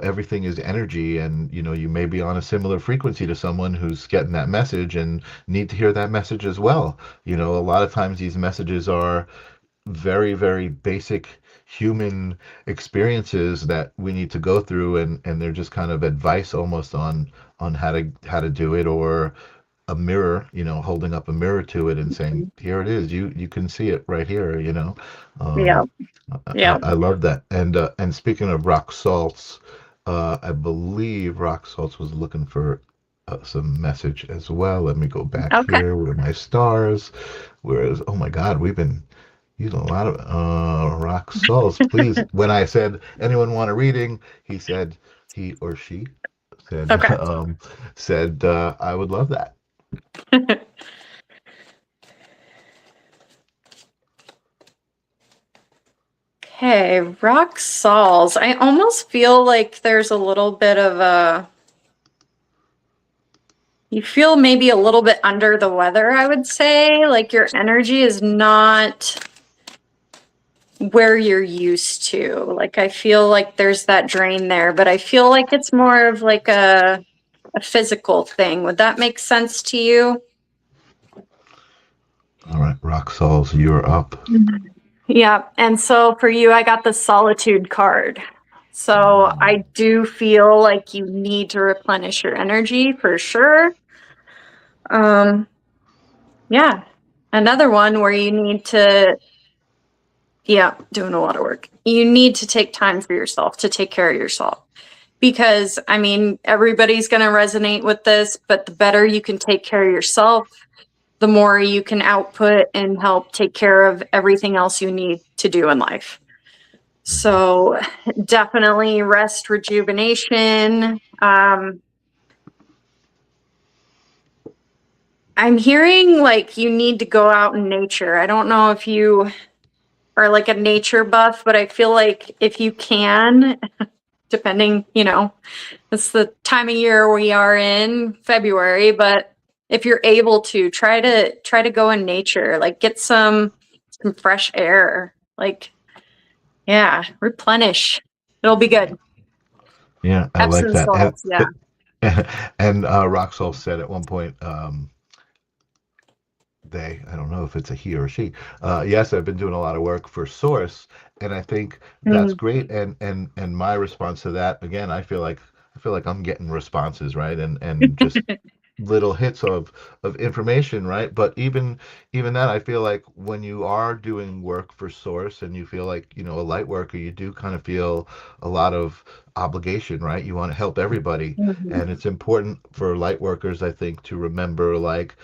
everything is energy, and you may be on a similar frequency to someone who's getting that message and need to hear that message as well. A lot of times these messages are very, very basic human experiences that we need to go through, and they're just kind of advice almost on how to do it, or a mirror, holding up a mirror to it and saying, here it is, you can see it right here, Yeah. um, Yeah. I love that. And speaking of rock salts, I believe rock salts was looking for some message as well. Let me go back Okay. here where my stars, whereas, oh my God, we've been using a lot of rock salts. Please, when I said anyone want a reading, he or she said, Okay. I would love that. Okay, rock salts. I almost feel like there's a little bit of you feel maybe a little bit under the weather, I would say. Like your energy is not where you're used to. Like I feel like there's that drain there, but I feel like it's more of like a physical thing. Would that make sense to you? All right, rock salts, you're up. Yeah. And so for you, I got the solitude card. So I do feel like you need to replenish your energy for sure. Yeah. Another one where you need to, yeah, doing a lot of work. You need to take time for yourself to take care of yourself. Because, I mean, everybody's going to resonate with this, but the better you can take care of yourself, the more you can output and help take care of everything else you need to do in life. So definitely rest, rejuvenation. I'm hearing like you need to go out in nature. I don't know if you are like a nature buff, but I feel like if you can, depending, it's the time of year we are in, February, but if you're able to try to go in nature, like get some fresh air, like yeah, replenish. It'll be good. Yeah, I like Epsom that. salts, yeah. And rock salt said at one point, I don't know if it's a he or she. Yes, I've been doing a lot of work for Source, and I think that's Mm. great. And my response to that, again, I feel like I'm getting responses, right? And just little hits of information, right? But even that, I feel like when you are doing work for Source and you feel like, a light worker, you do kind of feel a lot of obligation, right? You want to help everybody. Mhm. And it's important for light workers, I think, to remember like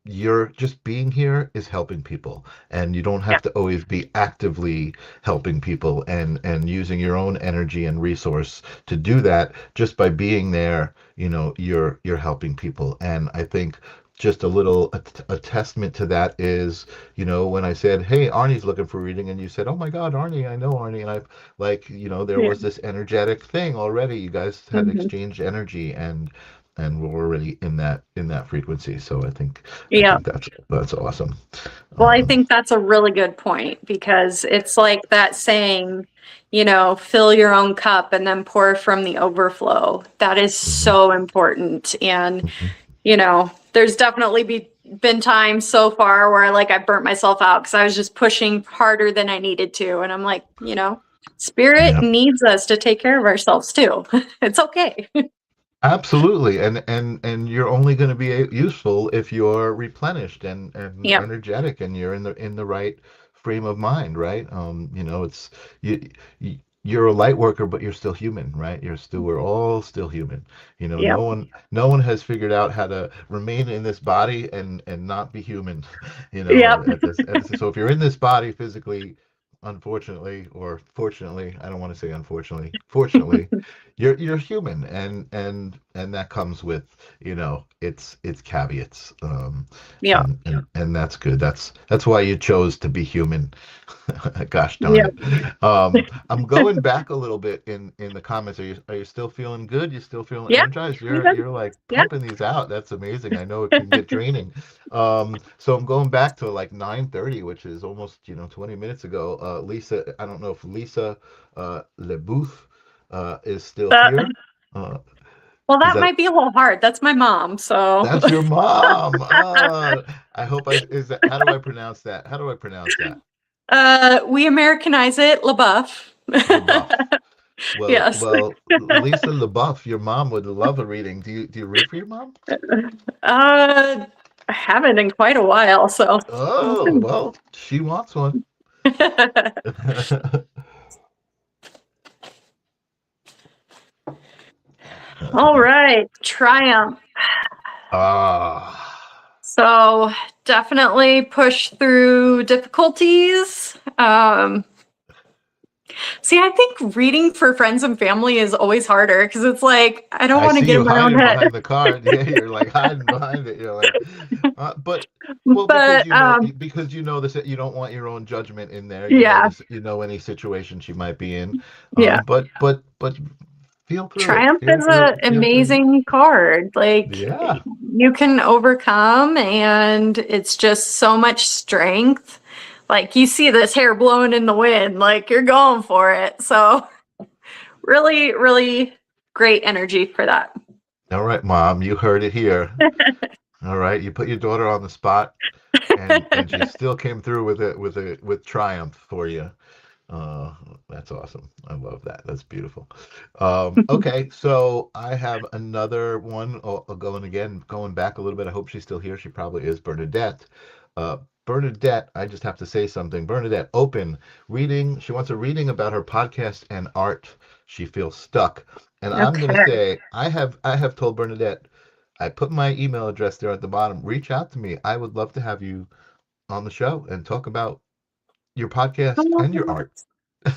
you're just being here is helping people, and you don't Yeah, have to always be actively helping people, and using your own energy and resource to do that. Just by being there, you're helping people. And I think just a testament to that is, when I said, hey, Arnie's looking for reading, and you said, oh my God, Arnie, I know Arnie. And I've like, there yeah. was this energetic thing already. You guys had Mhm. exchanged energy, and we're already in that frequency. So I Yeah. think that's awesome. Well, I Um, think that's a really good point because it's like that saying, fill your own cup and then pour from the overflow. That is mhm, so important. And, mhm. there's definitely been times so far where like I burnt myself out because I was just pushing harder than I needed to. And I'm like, spirit Yeah, needs us to take care of ourselves too. It's okay. absolutely. And you're only going to be useful if you're replenished and Yep. energetic, and you're in the right frame of mind, right? It's you, you're a light worker, but you're still human, right? We're all still human. Yep. No one has figured out how to remain in this body and not be human, Yep. so if you're in this body physically, unfortunately or fortunately, I don't want to say unfortunately, fortunately, you're human, and that comes with, its caveats, Yep. and that's good. That's why you chose to be human. Gosh darn Yep. it. I'm going back a little bit in the comments. Are you still feeling good? You still feeling Yep. energized? I'm You're good. you're like Yep. pumping these out. That's amazing. I know it can get draining. So I'm going back to like 9:30, which is almost 20 minutes ago. Lisa, I don't know if Lisa LeBooth is still That here. Uh, Well, is that that might be a little hard. That's my mom. So, that's your mom? I hope is that, how do I pronounce that? How do I pronounce that? we Americanize it, LaBeouf. LeBuff. Yes. Lisa LaBeouf, your mom would love a reading. Do you read for your mom? I haven't in quite a while, so. Oh, well, she wants one. All right, triumph. Ah, So definitely push through difficulties. See, I think reading for friends and family is always harder because it's like, I don't I want to see get you in my own hiding head. behind the card. Yeah, you're like hiding behind it. You're like, but well, But because you know this, you don't want your own judgment in there. You know yeah, this, you know any situation she might be in. yeah. But feel through it. Triumph is an Feel through amazing card. it. Like Yeah. you can overcome, and it's just so much strength. Like you see this hair blowing in the wind, like you're going for it. So really, really great energy for that. All right, Mom, you heard it here. All right, you put your daughter on the spot, and she still came through with triumph for you. Uh, that's awesome. I love that. That's beautiful. Okay, so I have another one. Going back a little bit. I hope she's still here. She probably is. Bernadette. Uh, Bernadette, I just have to say something. Bernadette, open reading. She wants a reading about her podcast and art. She feels stuck. And I'm gonna Okay. say, I have told Bernadette, I put my email address there at the bottom. Reach out to me. I would love to have you on the show and talk about your podcast and your art.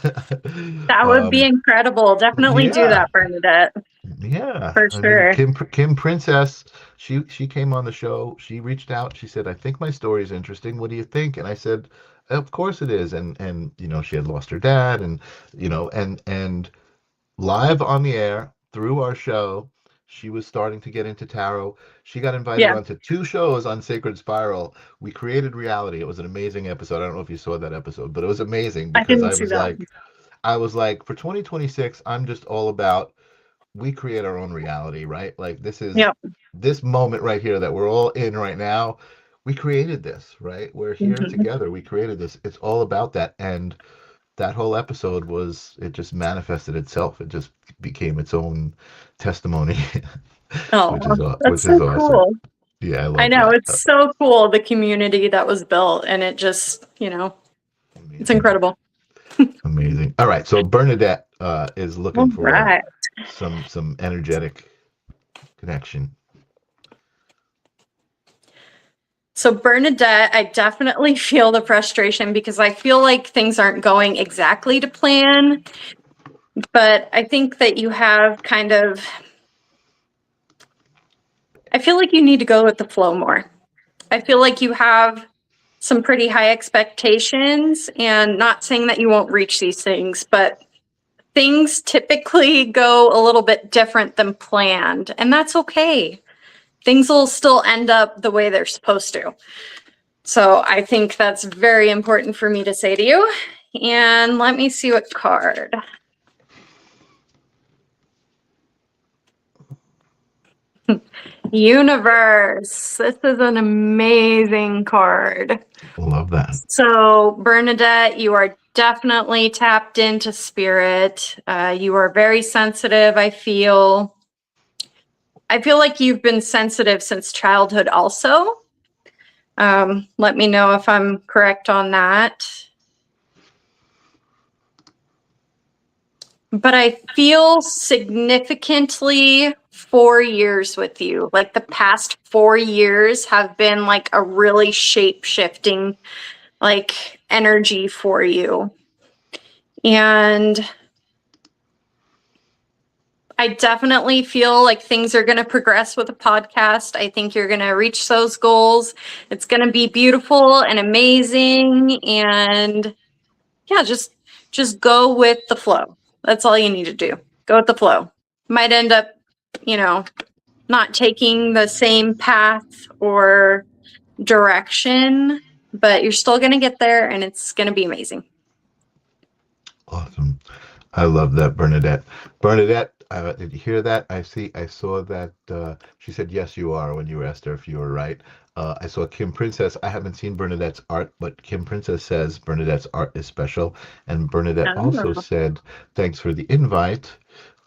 That would be um, incredible. Definitely do yeah, that, Bernadette, yeah. for I mean, sure. Kim Princess, she came on the show. She reached out. She said, "I think my story is interesting. What do you think?" And I said, "Of course it is." And she had lost her dad, and and live on the air through our show, she was starting to get into tarot. She got invited Yeah, onto 2 shows on Sacred Spiral. We created reality. It was an amazing episode. I don't know if you saw that episode, but it was amazing I because didn't see that. I was like, for 2026, I'm just all about we create our own reality, right? Like this is Yep. this moment right here that we're all in right now. We created this, right? We're here Mhm. together. We created this. It's all about that. And that whole episode it just manifested itself. It just became its own testimony, Oh, which that's is so awesome. cool. Yeah, I I love know, that. it's so cool, the community that was built, and it just, it's Amazing, incredible. amazing. All right, so Bernadette is All looking for right. some energetic connection. So, Bernadette, I definitely feel the frustration because I feel like things aren't going exactly to plan. But I think that you have I feel like you need to go with the flow more. I feel like you have some pretty high expectations, and not saying that you won't reach these things, but things typically go a little bit different than planned, and that's okay. Things will still end up the way they're supposed to. So I think that's very important for me to say to you. And let me see what card. Universe. This is an amazing card. Love that. So, Bernadette, you are definitely tapped into spirit. You are very sensitive, I feel. I feel like you've been sensitive since childhood also. Let me know if I'm correct on that. But I feel significantly 4 years with you. Like the past 4 years have been like a really shape-shifting like energy for you. And I definitely feel like things are going to progress with the podcast. I think you're going to reach those goals. It's going to be beautiful and amazing. And yeah, just go with the flow. That's all you need to do. Go with the flow. Might end up, not taking the same path or direction, but you're still going to get there, and it's going to be amazing. Awesome. I love that, Bernadette. Bernadette, Did you hear that? I saw that she said, yes, you are, when you asked her if you were right. I saw Kim Princess. I haven't seen Bernadette's art, but Kim Princess says Bernadette's art is special. And Bernadette also Oh, said, thanks for the invite.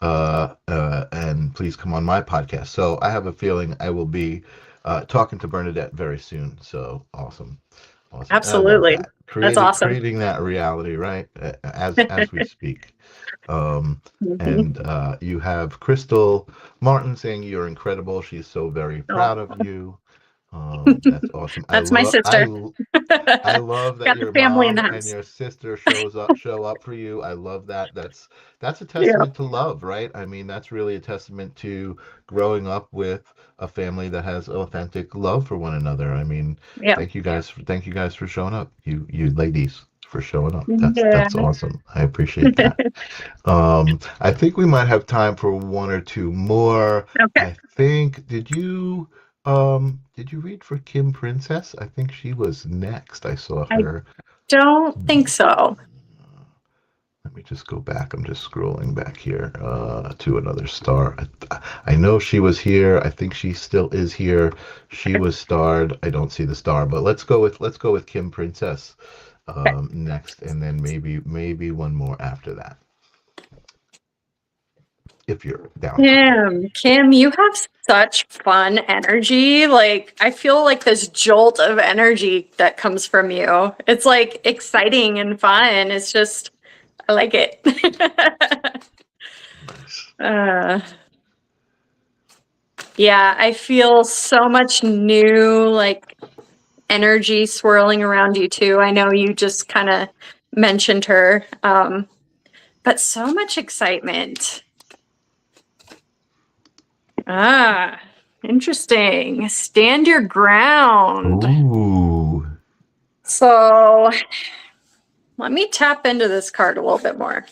And please come on my podcast. So I have a feeling I will be talking to Bernadette very soon. So awesome. Awesome. I love absolutely. that. That's Creating awesome. creating that reality, right? As we speak. Um, Mhm. and you have Crystal Martin saying you're incredible. She's so very proud of Oh, you. That's awesome. that's my sister. I love that Got the your family in the mom and house. your sister show up for you. I love that. That's a Yeah. testament to love, right? I mean, that's really a testament to growing up with a family that has authentic love for one another. I mean, Yeah. thank you guys for showing up. You ladies for showing up. Yeah. That's awesome. I appreciate that. I think we might have time for one or two more. Okay. I think did you read for Kim Princess? I think she was next. I saw I her. don't think so. Let me just go back. I'm just scrolling back here to another star. I know she was here. I think she still is here. She was starred. I don't see the star, but let's go with Kim Princess next, and then maybe one more after that, if you're down for that. Kim, you have such fun energy. Like, I feel like this jolt of energy that comes from you. It's like exciting and fun. It's just, I like it. Nice. uh, yeah, I feel so much new, like, energy swirling around you too. I know you just kind of mentioned her, but so much excitement. Ah, interesting. Stand your ground. Ooh. So let me tap into this card a little bit more.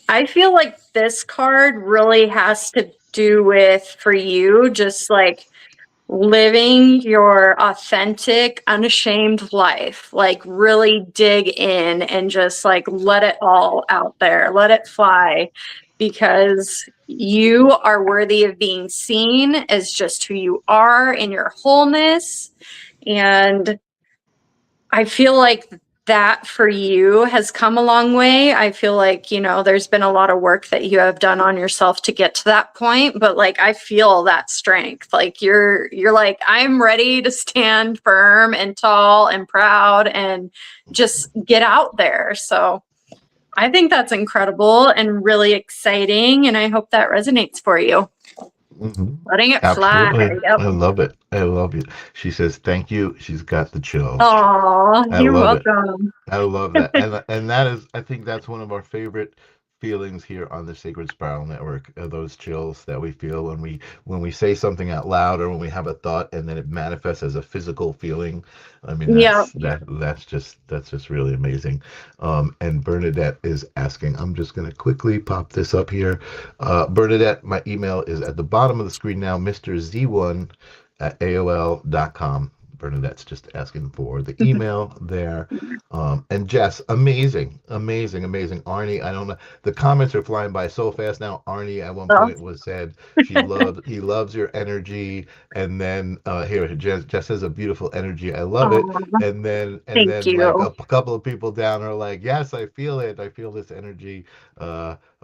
I feel like this card really has to do with, for you, just like living your authentic, unashamed life. Like, really dig in and just like let it all out there, let it fly, because you are worthy of being seen as just who you are in your wholeness. And I feel like that for you has come a long way. I feel like, there's been a lot of work that you have done on yourself to get to that point, but like I feel that strength. Like you're like, I'm ready to stand firm and tall and proud and just get out there. So I think that's incredible and really exciting, and I hope that resonates for you. Hmm. Letting it fly. Absolutely. Yep. I love it. I love it. She says, thank you. She's got the chills. Oh, I you're love it. welcome. I love that. And that is, I think that's one of our favorite feelings here on the Sacred Spiral Network, those chills that we feel when we say something out loud, or when we have a thought and then it manifests as a physical feeling. I mean, Yeah. that's just really amazing. And Bernadette is asking, I'm just going to quickly pop this up here. Bernadette, my email is at the bottom of the screen now, Mr. Z1 at AOL.com. Bernadette's just asking for the email there. And Jess, amazing, amazing, amazing. Arnie, I don't know. The comments are flying by so fast now. Arnie at one Well, point was said he loves your energy. And then here, Jess has a beautiful energy. I love it. oh, And thank then like you. a couple of people down are like, yes, I feel it. I feel this energy.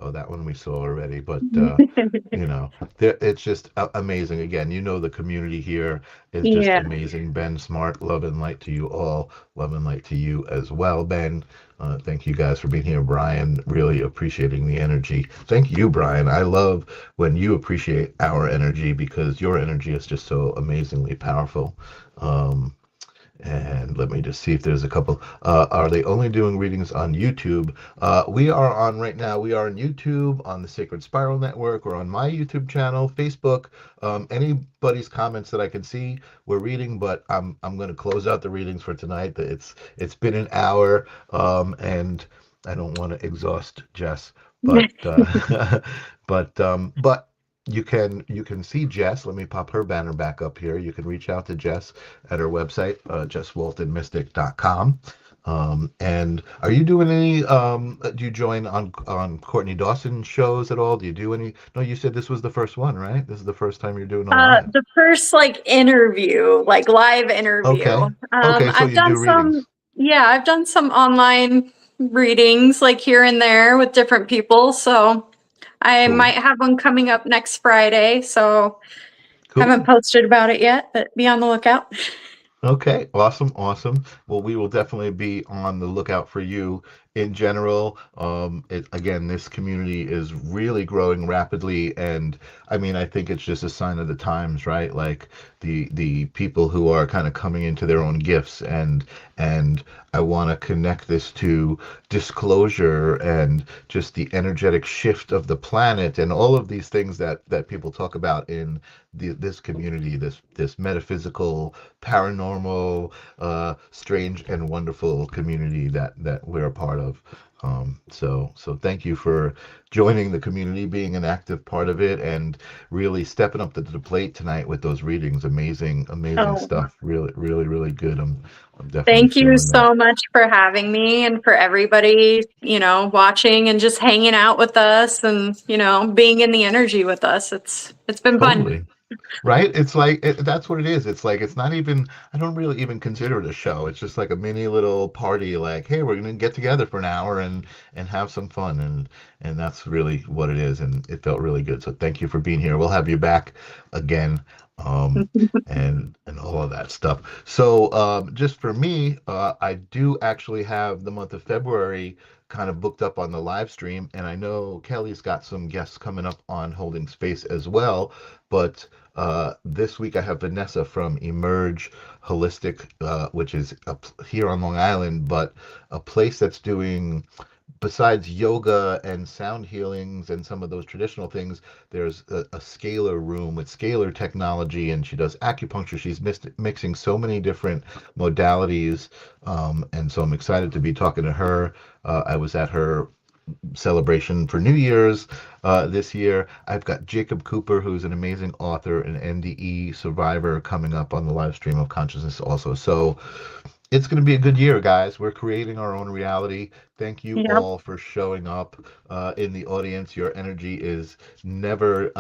Oh, that one we saw already, but you know, it's just amazing. Again, the community here is just Yeah. amazing. Ben Smart, love and light to you all. Love and light to you as well, Ben. Thank you guys for being here. Brian, really appreciating the energy. Thank you, Brian. I love when you appreciate our energy, because your energy is just so amazingly powerful. Um, and let me just see if there's a couple. Are they only doing readings on YouTube? We are on right now. We are on YouTube, on the Sacred Spiral Network, or on my YouTube channel, Facebook. Anybody's comments that I can see, we're reading. But I'm going to close out the readings for tonight. It's been an hour, and I don't want to exhaust Jess, but but you can see Jess. Let me pop her banner back up here. You can reach out to Jess at her website, jesswaltonmystic.com. And are you doing any, do you join on Courtney Dawson shows at all? Do you do any? No, you said this was the first one, right? This is the first time you're doing a live. The first like interview, like live interview. Okay. Okay, so I've you done do readings. some, yeah, I've done some online readings like here and there with different people. So I Cool. might have one coming up next Friday. So haven't Cool. posted about it yet, but be on the lookout. Okay, awesome, awesome. Well, we will definitely be on the lookout for you in general. Again, this community is really growing rapidly, and I mean, I think it's just a sign of the times, right? Like the people who are kind of coming into their own gifts, and I want to connect this to disclosure and just the energetic shift of the planet and all of these things that people talk about in this community, this metaphysical, paranormal, strange and wonderful community that we're a part of. So thank you for joining the community, being an active part of it, and really stepping up to the plate tonight with those readings. Amazing, amazing Oh, stuff. Really, really, really good. I'm definitely thank you feeling that. so much for having me and for everybody, watching and just hanging out with us and, being in the energy with us. It's been fun. Totally. Right? It's like that's what it is. It's like it's not even. I don't really even consider it a show. It's just like a mini little party. Like, hey, we're gonna get together for an hour and have some fun, and that's really what it is. And it felt really good. So thank you for being here. We'll have you back again, and all of that stuff. So just for me, I do actually have the month of February kind of booked up on the live stream, and I know Kelly's got some guests coming up on Holding Space as well. But this week I have Vanessa from Emerge Holistic, which is here on Long Island, but a place that's doing, besides yoga and sound healings and some of those traditional things, there's a scalar room with scalar technology, and she does acupuncture. She's mixing so many different modalities, and so I'm excited to be talking to her. I was at her celebration for New Year's this year. I've got Jacob Cooper, who's an amazing author and NDE survivor, coming up on the live stream of consciousness also. So it's going to be a good year, guys. We're creating our own reality. Thank you Yep. all for showing up in the audience. Your energy is never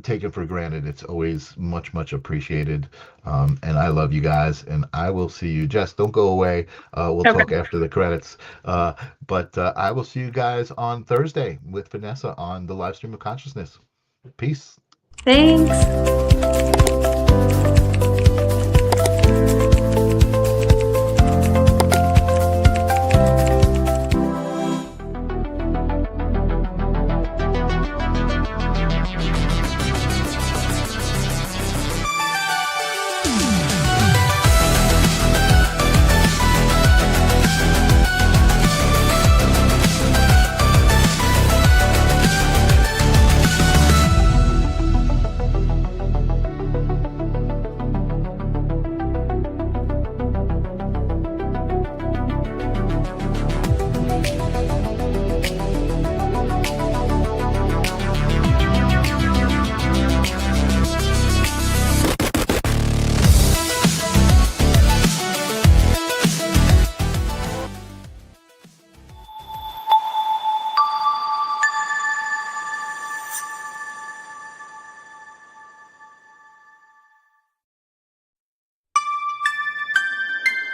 taken for granted. It's always much, much appreciated. And I love you guys. And I will see you. Jess, don't go away. We'll Okay. talk after the credits. But I will see you guys on Thursday with Vanessa on the live stream of consciousness. Peace. Thanks.